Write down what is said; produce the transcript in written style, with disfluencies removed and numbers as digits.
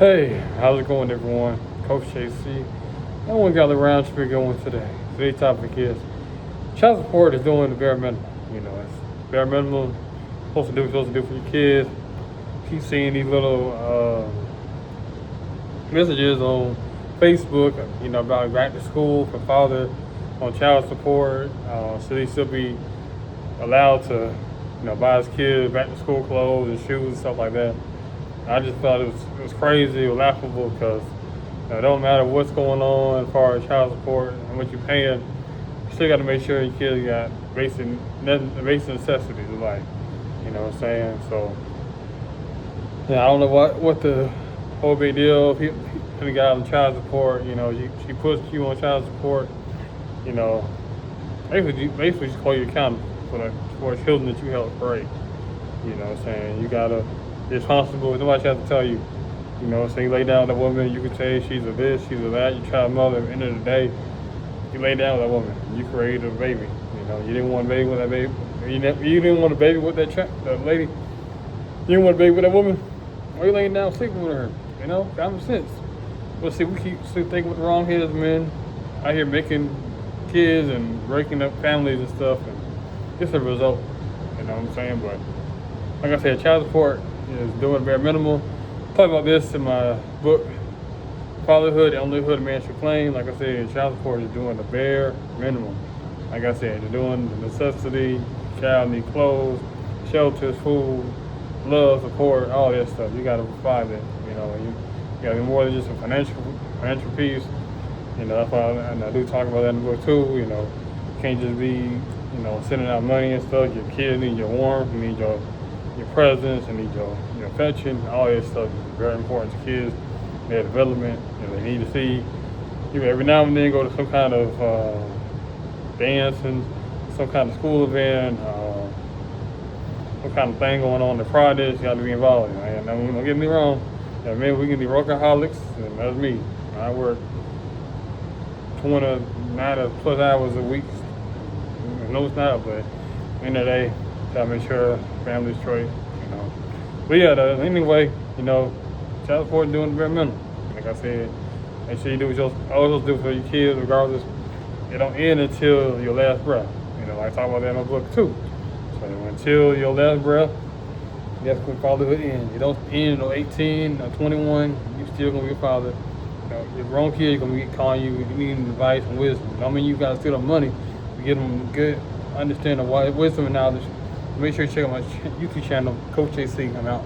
Hey, how's it going, everyone? Coach JC. I want to gather around to be going today. Today's topic is child support is doing the bare minimum. It's bare minimum. Supposed to do for your kids. Keep seeing these little messages on Facebook, about back to school for father on child support. Should he still be allowed to, buy his kids back to school clothes and shoes and stuff like that? I just thought it was crazy or laughable because it don't matter what's going on as far as child support and what you're paying, you still got to make sure your kids got basic necessities of life. You know what I'm saying? So, yeah, I don't know what the whole big deal. He got on child support. She puts you on child support. You know, basically just call you accountable for the children that you helped raise. You know what I'm saying? You gotta be responsible. Nobody has to tell you. You know what I'm saying? You lay down with a woman, you can say she's a this, she's a that, you try to mother. At the end of the day, you lay down with that woman. You created a baby. You didn't want a baby with that baby. You didn't want a baby with that lady. You didn't want a baby with that woman. Why are you laying down sleeping with her? Common sense. But see, we keep thinking with the wrong heads, men. Out here making kids and breaking up families and stuff. And it's a result. You know what I'm saying? But like I said, child support is doing bare minimal. Talk about this in my book, Fatherhood, the Only Hood a Man Should Claim. Like I said, child support is doing the bare minimum. Like I said, they're doing the necessity. Child need clothes, shelters, food, love, support, all that stuff. You got to provide that. You got to be more than just a financial piece. That's why I do talk about that in the book too. You can't just be, sending out money and stuff. Your kids need your warmth, you need your presence, you need your affection. All that stuff is very important to kids, their development. They need to see you every now and then go to some kind of dance and some kind of school event, some kind of thing going on in the projects. You got to be involved. Don't get me wrong. Maybe we can be workaholics, and that's me. I work 29 plus hours a week. No, it's not, but at the end of the day, try to make sure family's straight. But yeah, anyway, child support is doing the bare minimum. Like I said, make sure you do what you're supposed to do for your kids, regardless. It don't end until your last breath. I talk about that in my book too. So until your last breath, that's when fatherhood ends. You don't end at 18 or 21, you still gonna be a father. Your grown kids gonna be calling you, needing advice and wisdom. I mean, you gotta steal the money to get them good understanding of wisdom and knowledge. Make sure you check out my YouTube channel, Coach JC. I'm out.